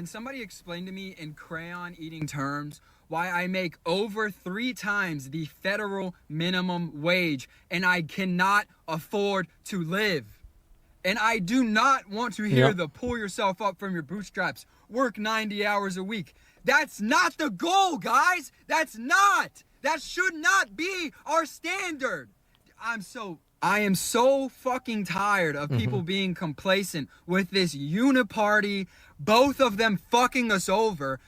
Can somebody explain to me in crayon eating terms why I make over 3 times the federal minimum wage and I cannot afford to live? And I do not want to hear the pull yourself up from your bootstraps, work 90 hours a week. That's not the goal, guys. That's not. That should not be our standard. I am so fucking tired of people being complacent with this uniparty, both of them fucking us over.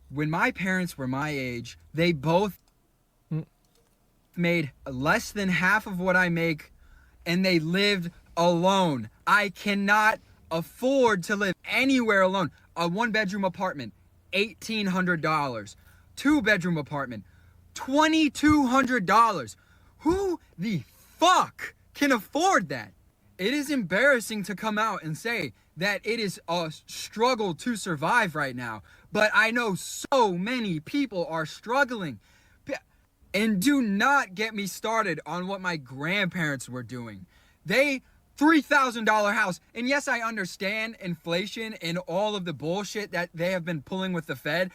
When my parents were my age, they both made less than half of what I make, and they lived alone. I cannot afford to live anywhere alone. A 1-bedroom apartment, $1,800. 2-bedroom apartment, $2,200. Who the fuck can afford that? It is embarrassing to come out and say that it is a struggle to survive right now, but I know so many people are struggling. And do not get me started on what my grandparents were doing. They $3,000 house. And yes, I understand inflation and all of the bullshit that they have been pulling with the Fed.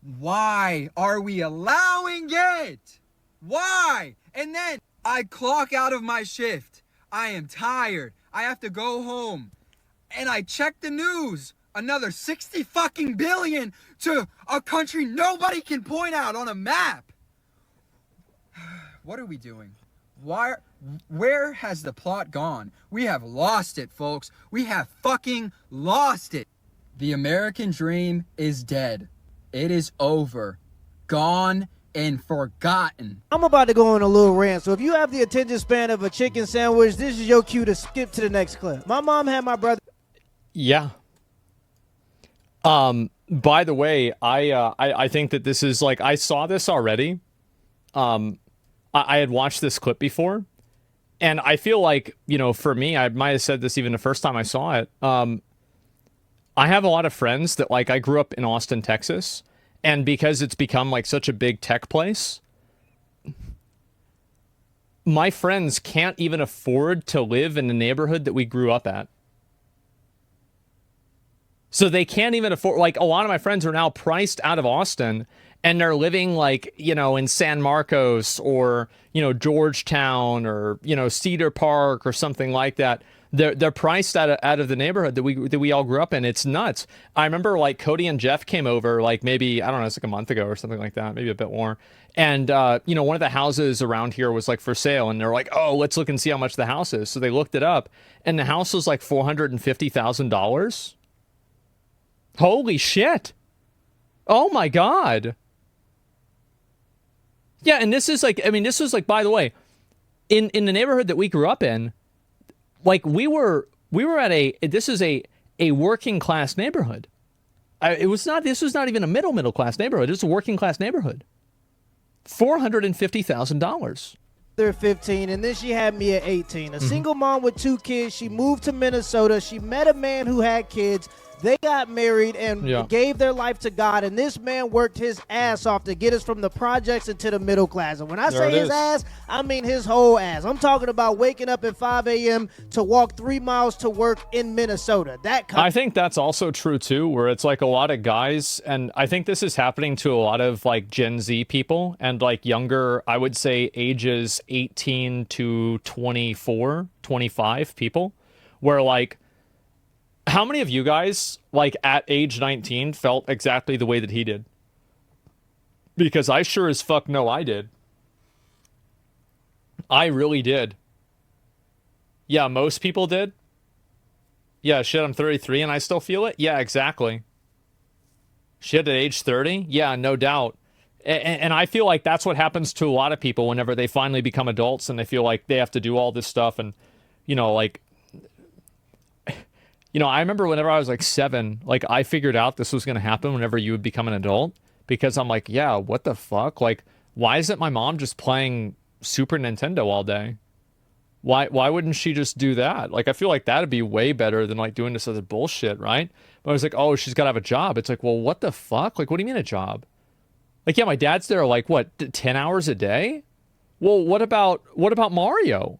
Why are we allowing it? Why? And then I clock out of my shift. I am tired. I have to go home. And I check the news. Another 60 fucking billion to a country nobody can point out on a map. What are we doing? Where has the plot gone? We have lost it, folks. We have fucking lost it. The American dream is dead. It is over. Gone and forgotten. I'm about to go on a little rant, so if you have the attention span of a chicken sandwich, this is your cue to skip to the next clip. My mom had my brother. Yeah. By the way, I think that this is like, I saw this already. I had watched this clip before, and I feel like, you know, for me, I might have said this even the first time I saw it. I have a lot of friends that, like, I grew up in Austin, Texas, and because it's become like such a big tech place, my friends can't even afford to live in the neighborhood that we grew up at. So they can't even afford, like, a lot of my friends are now priced out of Austin, and they're living, like, you know, in San Marcos or, you know, Georgetown or, you know, Cedar Park or something like that. They're priced out of the neighborhood that we all grew up in. It's nuts. I remember, like, Cody and Jeff came over, like, maybe, I don't know, it's like a month ago or something like that, maybe a bit more. And, you know, one of the houses around here was, like, for sale, and they're like, oh, let's look and see how much the house is. So they looked it up, and the house was like $450,000. Holy shit. Oh my God. Yeah, and this is like, I mean, this was like, by the way, in the neighborhood that we grew up in, like, we were at this is a working class neighborhood. This was not even a middle class neighborhood. It was a working class neighborhood. $450,000. They're 15, and then she had me at 18. A single mom with 2 kids. She moved to Minnesota. She met a man who had kids. They got married and gave their life to God, and this man worked his ass off to get us from the projects into the middle class. And when I say his ass, I mean his whole ass. I'm talking about waking up at 5 a.m. to walk 3 miles to work in Minnesota. I think that's also true, too, where it's like a lot of guys, and I think this is happening to a lot of, like, Gen Z people and, like, younger, I would say ages 18 to 24, 25 people, where, like, how many of you guys, like, at age 19 felt exactly the way that he did? Because I sure as fuck know I did. I really did. Yeah, most people did. Yeah, shit, I'm 33 and I still feel it? Yeah, exactly. Shit, at age 30? Yeah, no doubt. And I feel like that's what happens to a lot of people whenever they finally become adults and they feel like they have to do all this stuff and, you know, like... You know, I remember whenever I was like 7, like, I figured out this was going to happen whenever you would become an adult, because I'm like, yeah, what the fuck? Like, why isn't my mom just playing Super Nintendo all day? Why wouldn't she just do that? Like, I feel like that'd be way better than, like, doing this other bullshit, right? But I was like, oh, she's got to have a job. It's like, well, what the fuck? Like, what do you mean a job? Like, yeah, my dad's there like, what, 10 hours a day? Well, what about Mario?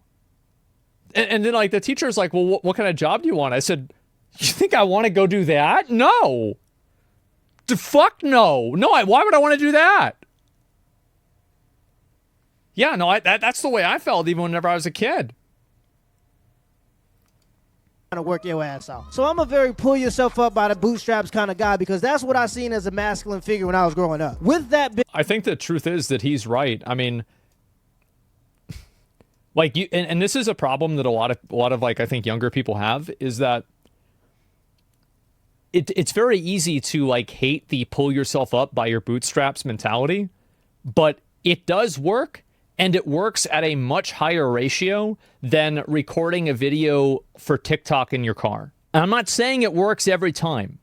And then, like, the teacher's like, well, what kind of job do you want? I said, You think I want to go do that? No. The fuck no. No, why would I want to do that? Yeah, no, that's the way I felt even whenever I was a kid. To work your ass out. So I'm a very pull yourself up by the bootstraps kind of guy because that's what I seen as a masculine figure when I was growing up. With that, I think the truth is that he's right. I mean, like you, and this is a problem that a lot of like I think younger people have is that it's very easy to like hate the pull yourself up by your bootstraps mentality, but it does work. And it works at a much higher ratio than recording a video for TikTok in your car. And I'm not saying it works every time,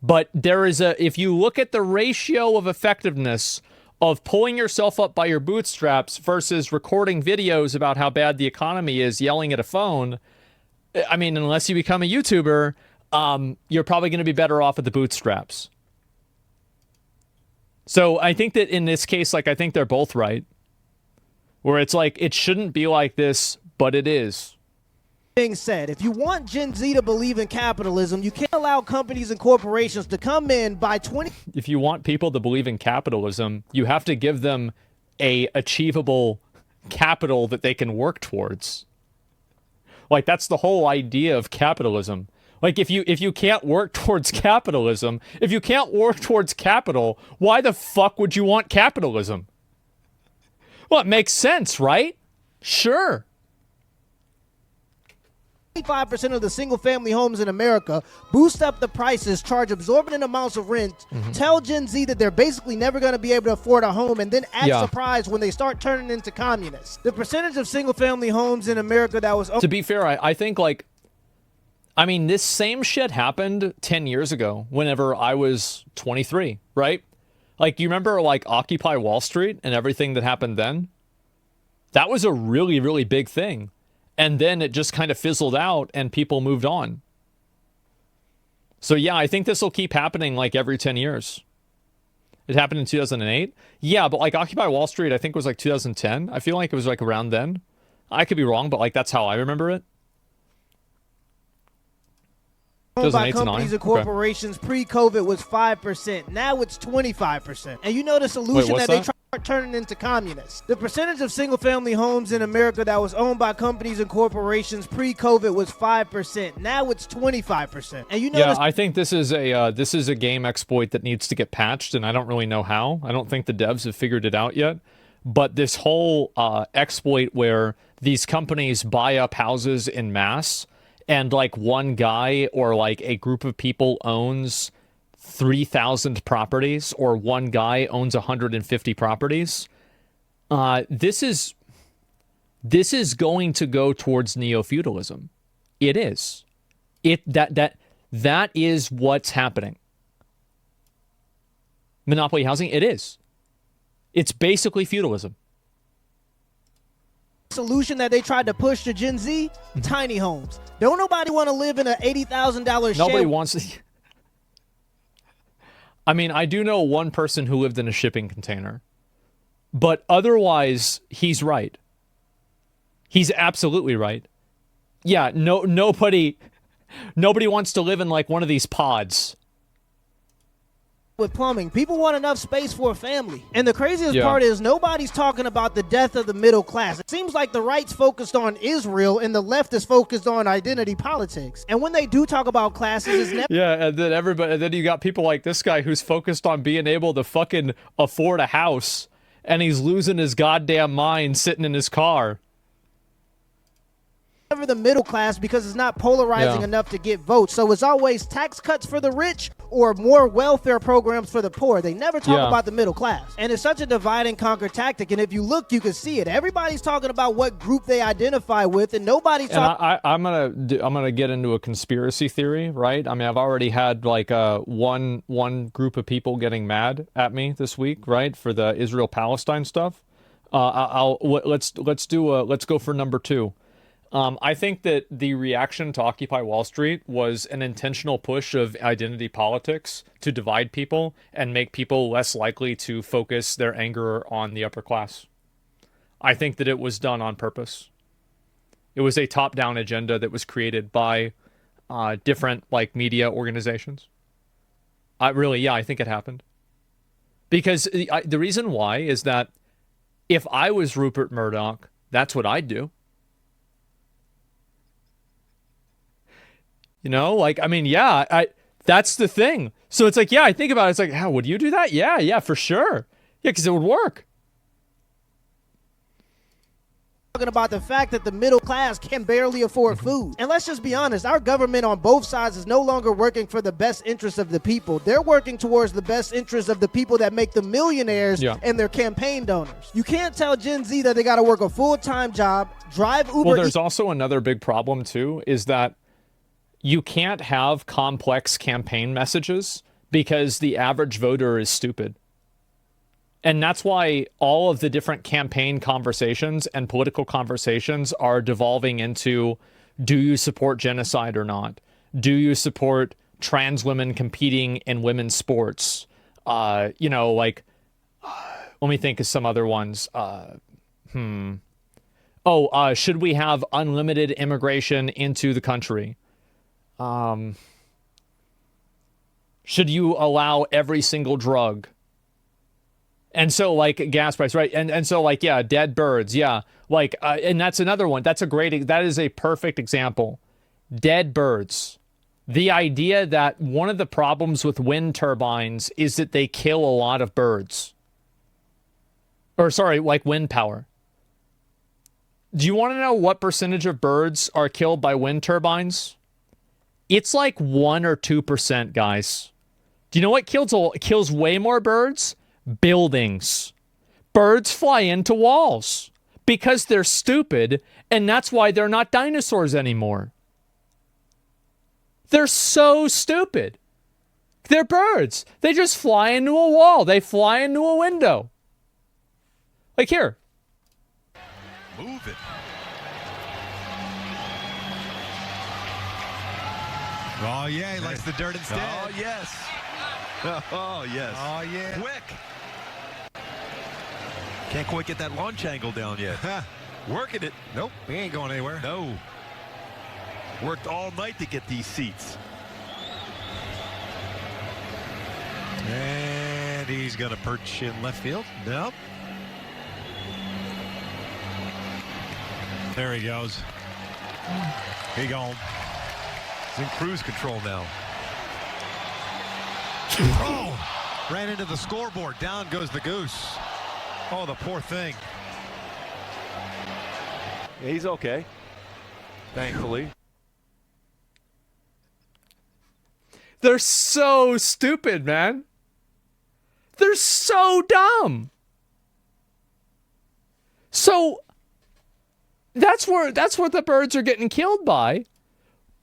but if you look at the ratio of effectiveness of pulling yourself up by your bootstraps versus recording videos about how bad the economy is, yelling at a phone, I mean, unless you become a YouTuber, you're probably going to be better off with the bootstraps. So I think that in this case, like, I think they're both right. Where it's like, it shouldn't be like this, but it is. Being said, if you want Gen Z to believe in capitalism, you can't allow companies and corporations to come in by 20... If you want people to believe in capitalism, you have to give them a achievable capital that they can work towards. Like, that's the whole idea of capitalism. Like, if you can't work towards capitalism, if you can't work towards capital, why the fuck would you want capitalism? Well, it makes sense, right? Sure. 25% of the single-family homes in America boost up the prices, charge exorbitant amounts of rent, tell Gen Z that they're basically never going to be able to afford a home, and then act surprised when they start turning into communists. The percentage of single-family homes in America that was... To be fair, I think, like... I mean, this same shit happened 10 years ago, whenever I was 23, right? Like, you remember, like, Occupy Wall Street and everything that happened then? That was a really, really big thing. And then it just kind of fizzled out and people moved on. So, yeah, I think this will keep happening, like, every 10 years. It happened in 2008? Yeah, but, like, Occupy Wall Street, I think, was, like, 2010. I feel like it was, like, around then. I could be wrong, but, like, that's how I remember it. By companies and corporations pre-COVID was 5%. Now it's 25%. And you know the solution that they try turning into communists. The percentage of single-family homes in America that was owned by companies and corporations pre-COVID was 5%. Now it's 25%. And you know I think this is a game exploit that needs to get patched, and I don't really know how. I don't think the devs have figured it out yet. But this whole exploit where these companies buy up houses in mass, and like one guy or like a group of people owns 3,000 properties, or one guy owns 150 properties. This is going to go towards neo-feudalism. It is. That is what's happening. Monopoly housing, it is. It's basically feudalism. Solution that they tried to push to Gen Z, tiny homes. Don't nobody want to live in an $80,000 shed. Nobody wants to. I mean, I do know one person who lived in a shipping container, but otherwise, he's right. He's absolutely right. Yeah, nobody wants to live in like one of these pods. With plumbing, people want enough space for a family. And the craziest part is nobody's talking about the death of the middle class. It seems like the right's focused on Israel and the left is focused on identity politics. And when they do talk about classes, it's never... Yeah, and then you got people like this guy who's focused on being able to fucking afford a house, and he's losing his goddamn mind sitting in his car. Never the middle class because it's not polarizing enough to get votes. So it's always tax cuts for the rich or more welfare programs for the poor. They never talk about the middle class. And it's such a divide and conquer tactic. And if you look, you can see it. Everybody's talking about what group they identify with, and nobody's talking. I'm gonna get into a conspiracy theory, right? I mean, I've already had like one group of people getting mad at me this week, right, for the Israel-Palestine stuff. Let's go for number 2. I think that the reaction to Occupy Wall Street was an intentional push of identity politics to divide people and make people less likely to focus their anger on the upper class. I think that it was done on purpose. It was a top-down agenda that was created by different like media organizations. I think it happened. Because the reason why is that if I was Rupert Murdoch, that's what I'd do. You know, like, I mean, yeah, that's the thing. So it's like, yeah, I think about it. It's like, how would you do that? Yeah, for sure. Yeah, because it would work. Talking about the fact that the middle class can barely afford food. And let's just be honest, our government on both sides is no longer working for the best interest of the people. They're working towards the best interest of the people that make the millionaires and their campaign donors. You can't tell Gen Z that they got to work a full-time job, drive Uber. Well, there's also another big problem, too, is that you can't have complex campaign messages because the average voter is stupid. And that's why all of the different campaign conversations and political conversations are devolving into, do you support genocide or not? Do you support trans women competing in women's sports? Let me think of some other ones. Should we have unlimited immigration into the country? Should you allow every single drug? And so, like, gas price, right? And so, like, yeah, dead birds, yeah. Like, and that's another one. That is a perfect example. Dead birds. The idea that one of the problems with wind turbines is that they kill a lot of birds. Or, sorry, like wind power. Do you want to know what percentage of birds are killed by wind turbines? It's like 1 or 2%, guys. Do you know what kills way more birds? Buildings. Birds fly into walls because they're stupid, and that's why they're not dinosaurs anymore. They're so stupid. They're birds. They just fly into a wall. They fly into a window. Like here. Move it. Oh, yeah, he likes the dirt instead. Oh, yes. Oh, yes. Oh, yeah. Quick. Can't quite get that launch angle down yet. Working it. Nope, he ain't going anywhere. No. Worked all night to get these seats. And he's going to perch in left field. Nope. There he goes. He gone. He's in cruise control now. Oh, ran into the scoreboard. Down goes the goose. Oh, the poor thing. Yeah, he's okay. Thankfully. They're so stupid, man. They're so dumb. So that's what the birds are getting killed by.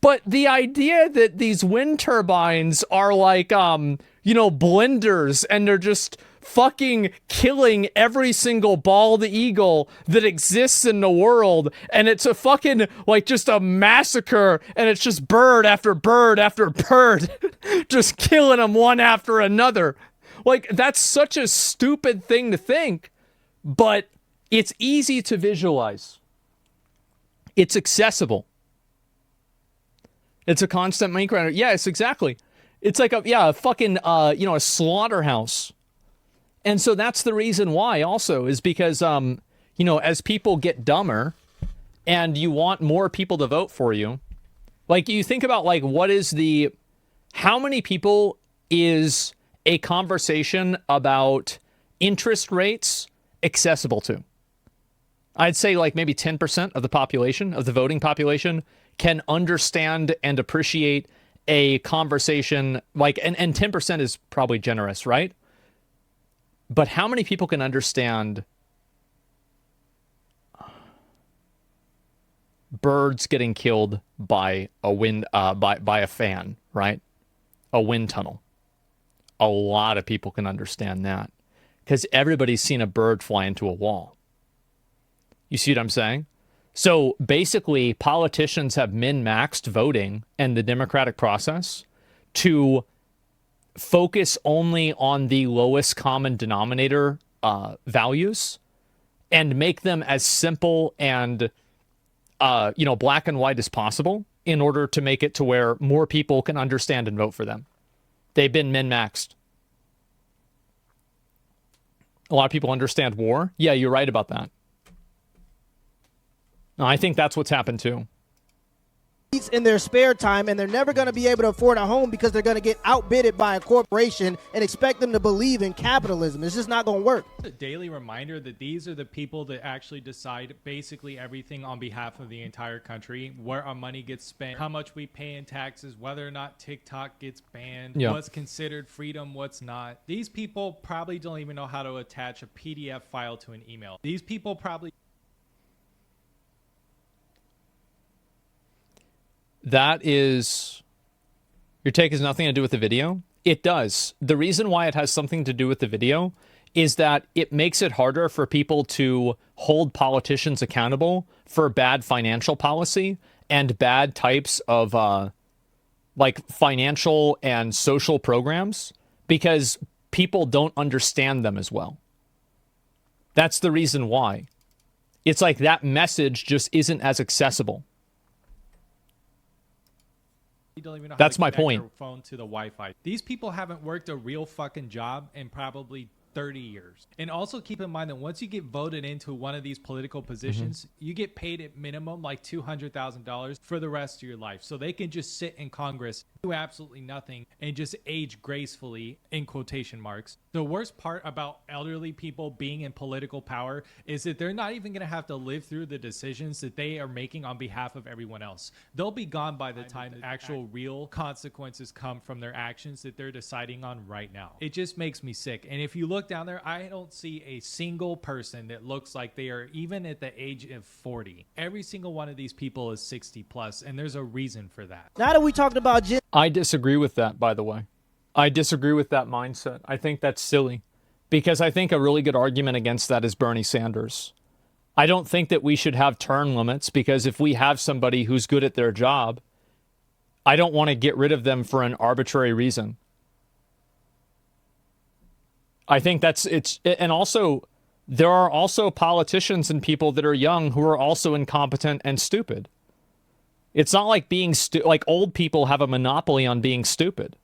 But the idea that these wind turbines are like, blenders, and they're just fucking killing every single bald eagle that exists in the world, and it's a fucking, like, just a massacre, and it's just bird after bird after bird, just killing them one after another. Like, that's such a stupid thing to think, but it's easy to visualize. It's accessible. It's a constant meat grinder. Yes, exactly. It's like a fucking, a slaughterhouse. And so that's the reason why also is because, as people get dumber and you want more people to vote for you, like you think about like, how many people is a conversation about interest rates accessible to? I'd say like maybe 10% of the population, of the voting population, can understand and appreciate a conversation like, and 10% is probably generous, right? But how many people can understand birds getting killed by a wind, by a fan, right? A wind tunnel. A lot of people can understand that because everybody's seen a bird fly into a wall. You see what I'm saying? So basically, politicians have min-maxed voting and the democratic process to focus only on the lowest common denominator values and make them as simple and black and white as possible. in order to make it to where more people can understand and vote for them. They've been min-maxed. A lot of people understand war. Yeah, you're right about that. No, I think that's what's happened too. In their spare time, and they're never going to be able to afford a home because they're going to get outbidded by a corporation and expect them to believe in capitalism. It's just not going to work. A daily reminder that these are the people that actually decide basically everything on behalf of the entire country, where our money gets spent, how much we pay in taxes, whether or not TikTok gets banned, what's considered freedom, what's not. These people probably don't even know how to attach a PDF file to an email. These people probably... That is, your take has nothing to do with the video? It does. The reason why it has something to do with the video is that it makes it harder for people to hold politicians accountable for bad financial policy and bad types of like financial and social programs because people don't understand them as well. That's the reason why. It's like that message just isn't as accessible. Don't even know That's how to my connect point. their phone to the Wi-Fi. These people haven't worked a real fucking job in probably 30 years. And also keep in mind that once you get voted into one of these political positions, you get paid at minimum like $200,000 for the rest of your life. So they can just sit in Congress, do absolutely nothing, and just age gracefully, in quotation marks. The worst part about elderly people being in political power is that they're not even going to have to live through the decisions that they are making on behalf of everyone else. They'll be gone by the time the actual real consequences come from their actions that they're deciding on right now. It just makes me sick. And if you look down there, I don't see a single person that looks like they are even at the age of 40. Every single one of these people is 60 plus, and there's a reason for that. Now that we talked about I disagree with that, by the way. I disagree with that mindset. I think that's silly because I think a really good argument against that is Bernie Sanders. I don't think that we should have term limits because if we have somebody who's good at their job, I don't want to get rid of them for an arbitrary reason. I think and also there are also politicians and people that are young who are also incompetent and stupid. It's not like like old people have a monopoly on being stupid.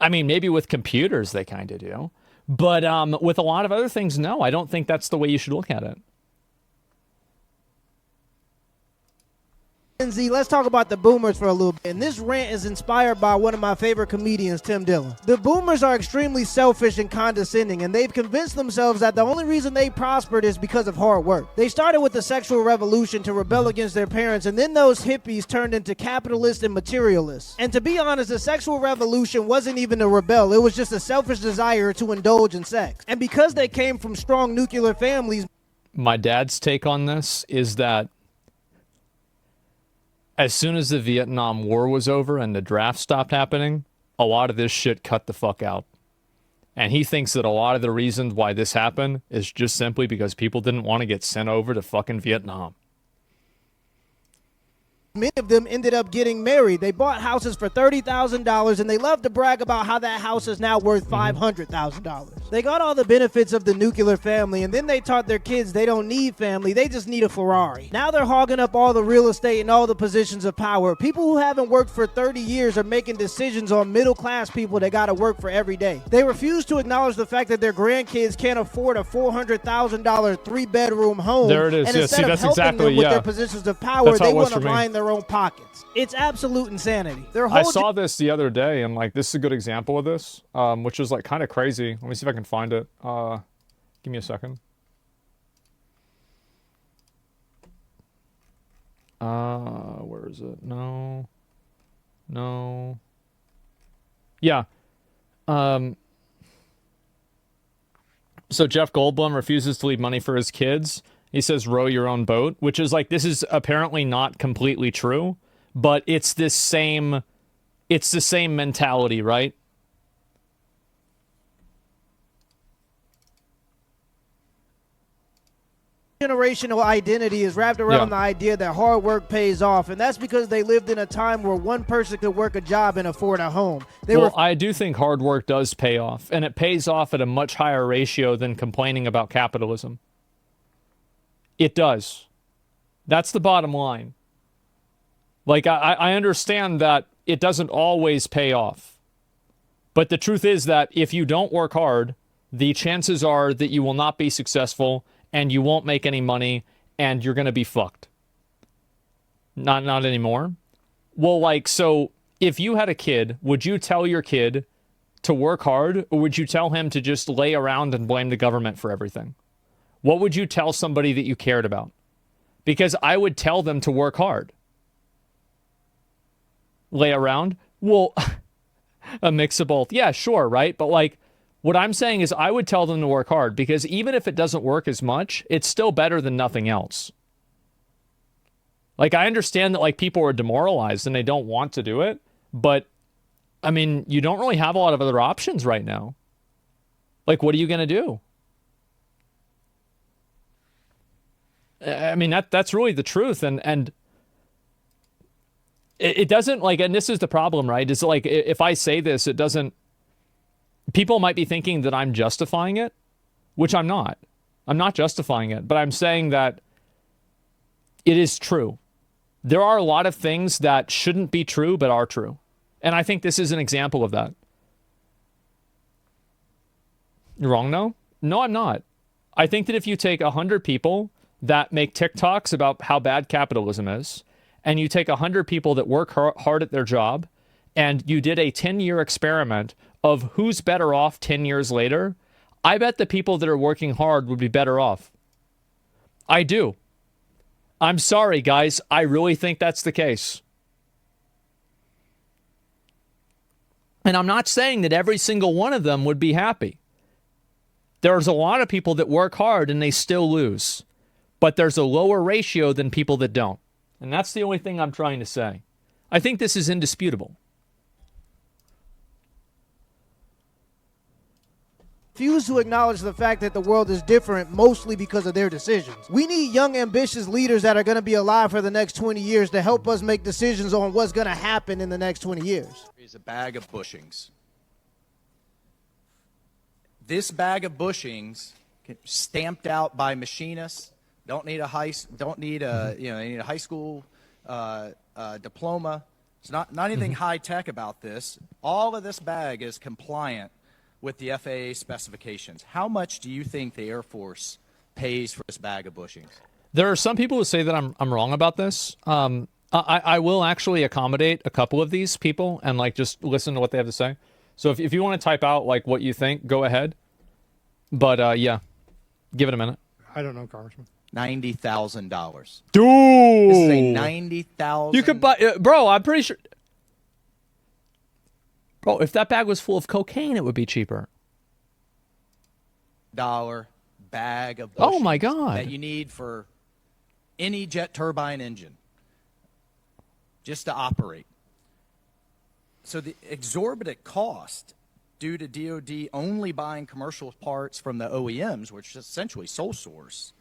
I mean, maybe with computers they kind of do, but with a lot of other things, no, I don't think that's the way you should look at it. Z, let's talk about the boomers for a little bit. And this rant is inspired by one of my favorite comedians, Tim Dillon. The boomers are extremely selfish and condescending, and they've convinced themselves that the only reason they prospered is because of hard work. They started with the sexual revolution to rebel against their parents, and then those hippies turned into capitalists and materialists. And to be honest, the sexual revolution wasn't even a rebel. It was just a selfish desire to indulge in sex. And because they came from strong nuclear families... My dad's take on this is that as soon as the Vietnam War was over and the draft stopped happening, a lot of this shit cut the fuck out. And he thinks that a lot of the reasons why this happened is just simply because people didn't want to get sent over to fucking Vietnam. Many of them ended up getting married. They bought houses for $30,000, and they love to brag about how that house is now worth $500,000. They got all the benefits of the nuclear family, and then they taught their kids they don't need family, they just need a Ferrari. Now they're hogging up all the real estate and all the positions of power. People who haven't worked for 30 years are making decisions on middle-class people that gotta work for every day. They refuse to acknowledge the fact that their grandkids can't afford a $400,000 three-bedroom home. There it is. And Yeah, instead see, of that's helping exactly, them with yeah. their positions of power, That's how they it was want to for me. line their own pockets. It's absolute insanity. I saw this the other day, and like this is a good example of this, which is like kind of crazy. Let me see if I can find it. Give me a second. Where is it? No. Yeah. So Jeff Goldblum refuses to leave money for his kids. He says, row your own boat, which is like, this is apparently not completely true, but it's the same mentality, right? Generational identity is wrapped around the idea that hard work pays off, and that's because they lived in a time where one person could work a job and afford a home. I do think hard work does pay off, and it pays off at a much higher ratio than complaining about capitalism. It does. That's the bottom line. Like, I understand that it doesn't always pay off. But the truth is that if you don't work hard, the chances are that you will not be successful and you won't make any money and you're going to be fucked. Not anymore. Well, like, so if you had a kid, would you tell your kid to work hard, or would you tell him to just lay around and blame the government for everything? What would you tell somebody that you cared about? Because I would tell them to work hard. Lay around? Well, a mix of both. Yeah, sure, right? But like, what I'm saying is I would tell them to work hard, because even if it doesn't work as much, it's still better than nothing else. Like, I understand that, like, people are demoralized and they don't want to do it, but, I mean, you don't really have a lot of other options right now. Like, what are you going to do? I mean, that's really the truth, and it doesn't, like, and this is the problem, right? It's like, if I say this, it doesn't, people might be thinking that I'm justifying it, which I'm not. I'm not justifying it, but I'm saying that it is true. There are a lot of things that shouldn't be true, but are true. And I think this is an example of that. You're wrong, no? No, I'm not. I think that if you take 100 people that make TikToks about how bad capitalism is, and you take 100 people that work hard at their job, and you did a 10-year experiment of who's better off 10 years later, I bet the people that are working hard would be better off. I do. I'm sorry, guys. I really think that's the case. And I'm not saying that every single one of them would be happy. There's a lot of people that work hard and they still lose. But there's a lower ratio than people that don't. And that's the only thing I'm trying to say. I think this is indisputable. Refuse to acknowledge the fact that the world is different mostly because of their decisions. We need young, ambitious leaders that are going to be alive for the next 20 years to help us make decisions on what's going to happen in the next 20 years. Is a bag of bushings. This bag of bushings, stamped out by machinists, don't need a high school diploma. It's not anything high tech about this. All of this bag is compliant with the FAA specifications. How much do you think the Air Force pays for this bag of bushings? There are some people who say that I'm wrong about this. I will actually accommodate a couple of these people and like just listen to what they have to say. So if you want to type out like what you think, go ahead. But yeah, give it a minute. I don't know, Congressman. $90,000. Dude, this is a $90,000. You could buy, bro. I'm pretty sure. Bro, if that bag was full of cocaine, it would be cheaper. $1 bag of bushings. Oh my God. That you need for any jet turbine engine just to operate. So the exorbitant cost due to DoD only buying commercial parts from the OEMs, which is essentially sole source,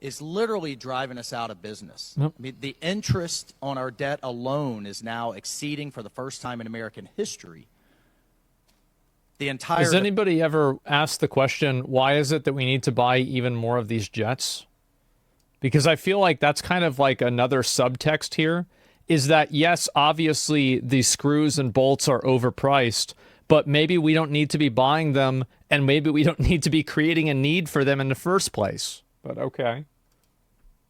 is literally driving us out of business. Yep. I mean, the interest on our debt alone is now exceeding, for the first time in American history, the entire... Has anybody ever asked the question, why is it that we need to buy even more of these jets? Because I feel like that's kind of like another subtext here, is that, yes, obviously the screws and bolts are overpriced, but maybe we don't need to be buying them, and maybe we don't need to be creating a need for them in the first place. But okay.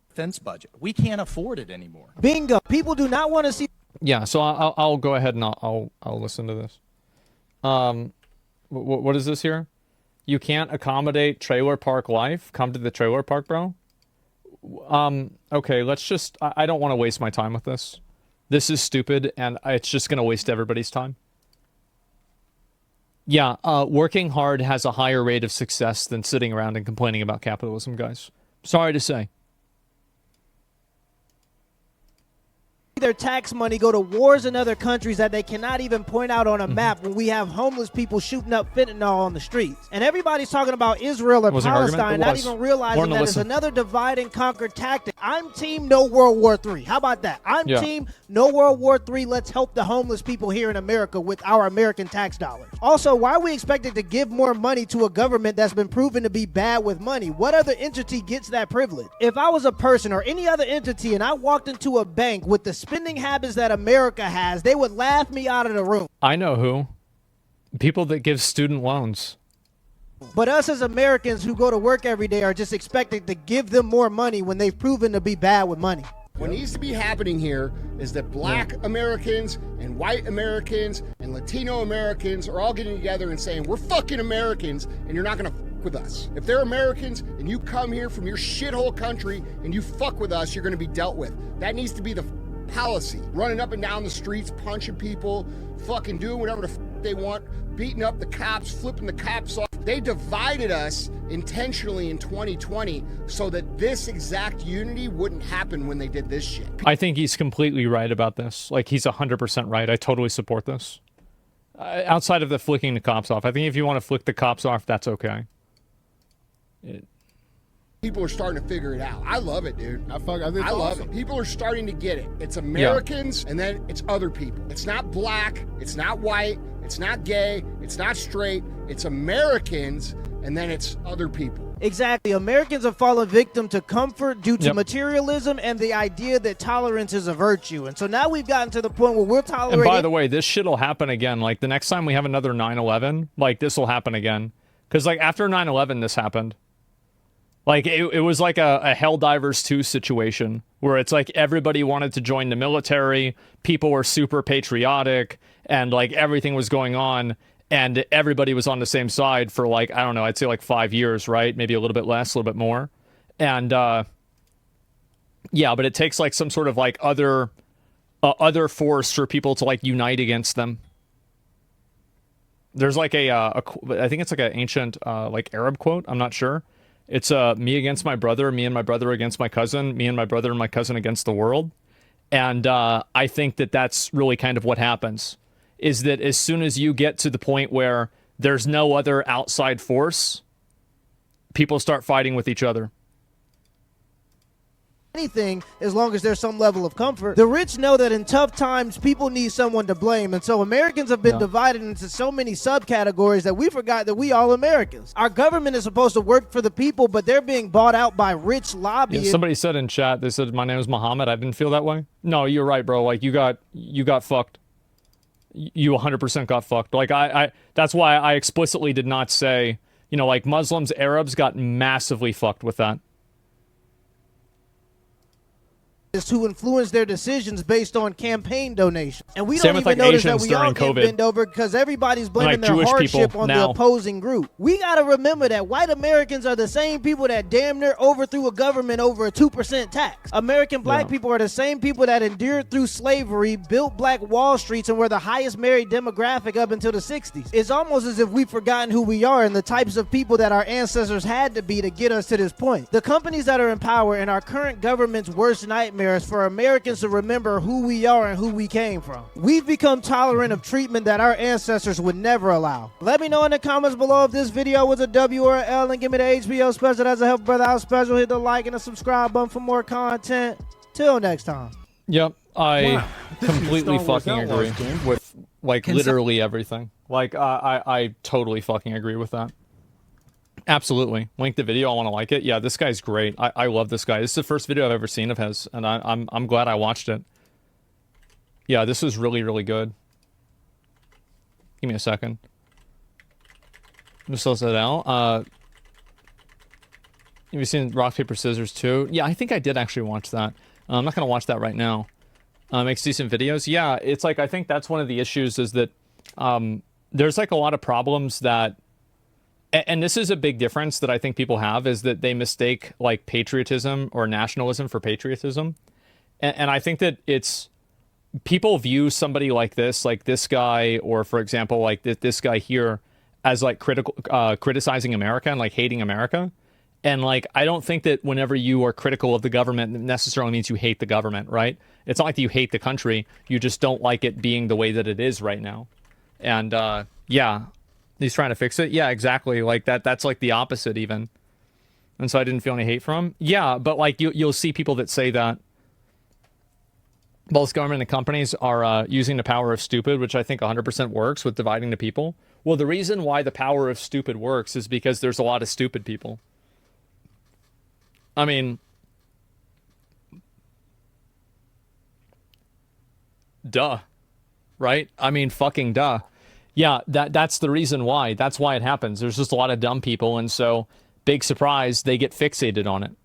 Defense budget. We can't afford it anymore. Bingo. People do not want to see... Yeah, so I'll go ahead and I'll listen to this. What is this here? You can't accommodate trailer park life? Come to the trailer park, bro? Okay, let's just... I don't want to waste my time with this. This is stupid, and it's just going to waste everybody's time. Yeah, working hard has a higher rate of success than sitting around and complaining about capitalism, guys. Sorry to say. Their tax money go to wars in other countries that they cannot even point out on a map when we have homeless people shooting up fentanyl on the streets. And everybody's talking about Israel and Palestine, not even realizing that it's another divide and conquer tactic. I'm team no World War III. How about that? I'm team no World War III. Let's help the homeless people here in America with our American tax dollars. Also, why are we expected to give more money to a government that's been proven to be bad with money? What other entity gets that privilege? If I was a person or any other entity and I walked into a bank with the spending habits that America has, they would laugh me out of the room. I know who. People that give student loans. But us as Americans who go to work every day are just expected to give them more money when they've proven to be bad with money. What needs to be happening here is that black Americans and white Americans and Latino Americans are all getting together and saying, we're fucking Americans and you're not gonna fuck with us. If they're Americans and you come here from your shithole country and you fuck with us, you're gonna be dealt with. That needs to be the policy. Running up and down the streets, punching people, fucking doing whatever the fuck they want, beating up the cops, flipping the cops off. They divided us intentionally in 2020 so that this exact unity wouldn't happen when they did this shit. I think he's completely right about this. Like, he's 100% right. I totally support this. Outside of the flicking the cops off. I think if you want to flick the cops off, that's okay. People are starting to figure it out. I love it, dude. I love it. People are starting to get it. It's Americans, and then it's other people. It's not black. It's not white. It's not gay. It's not straight. It's Americans, and then it's other people. Exactly. Americans have fallen victim to comfort due to materialism and the idea that tolerance is a virtue. And so now we've gotten to the point where we're tolerating. And by the way, this shit will happen again. Like, the next time we have another 9/11, like, this will happen again. Because, like, after 9/11, this happened. Like, it was like a Helldivers 2 situation where it's like everybody wanted to join the military, people were super patriotic, and, like, everything was going on, and everybody was on the same side for, like, I don't know, I'd say, like, 5 years, right? Maybe a little bit less, a little bit more. And, yeah, but it takes, like, some sort of, like, other force for people to, like, unite against them. There's, like, I think it's, like, an ancient, like, Arab quote, I'm not sure. It's me against my brother, me and my brother against my cousin, me and my brother and my cousin against the world. And I think that that's really kind of what happens, is that as soon as you get to the point where there's no other outside force, people start fighting with each other. Anything as long as there's some level of comfort. The rich know that in tough times, people need someone to blame. And so Americans have been divided into so many subcategories that we forgot that we all Americans. Our government is supposed to work for the people, but they're being bought out by rich lobbyists. Yeah, somebody said in chat, they said, my name is Muhammad. I didn't feel that way. No, you're right, bro. Like, you got fucked. You 100% got fucked. Like, that's why I explicitly did not say, you know, like, Muslims, Arabs got massively fucked with that. To influence their decisions based on campaign donations. And we Same don't with, even like, notice that Asians we all during get COVID. bent over because everybody's blaming Like their Jewish hardship people on the now. opposing group. We got to remember that white Americans are the same people that damn near overthrew a government over a 2% tax. American black people are the same people that endured through slavery, built Black Wall Streets, and were the highest married demographic up until the 60s. It's almost as if we've forgotten who we are and the types of people that our ancestors had to be to get us to this point. The companies that are in power and our current government's worst nightmare is for Americans to remember who we are and who we came from. We've become tolerant of treatment that our ancestors would never allow. Let me know in the comments below if this video was a W or an L, and give me the HBO special. That's a help brother out special. Hit the like and the subscribe button for more content. Till next time. Yep, I completely fucking agree with, like, literally everything. Like, I totally fucking agree with that. Absolutely. Link the video. I want to like it. Yeah, this guy's great. I love this guy. This is the first video I've ever seen of his, and I'm glad I watched it. Yeah, this is really, really good. Give me a second. Just close that out. Have you seen Rock, Paper, Scissors 2? Yeah, I think I did actually watch that. I'm not going to watch that right now. Makes decent videos. Yeah, it's like, I think that's one of the issues is that there's, like, a lot of problems that, and this is a big difference that I think people have, is that they mistake, like, patriotism or nationalism for patriotism. And I think that it's, people view somebody like this guy, or, for example, like this guy here, as, like, criticizing America and, like, hating America. And, like, I don't think that whenever you are critical of the government necessarily means you hate the government, right? It's not like you hate the country. You just don't like it being the way that it is right now. And, yeah. He's trying to fix it? Yeah, exactly. Like, that's like the opposite even. And so I didn't feel any hate from him. Yeah, but, like, you'll see people that say that both government and companies are using the power of stupid, which I think 100% works with dividing the people. Well, the reason why the power of stupid works is because there's a lot of stupid people. I mean, duh. Right? I mean, fucking duh. Yeah, that's the reason why. That's why it happens. There's just a lot of dumb people, and so, big surprise, they get fixated on it.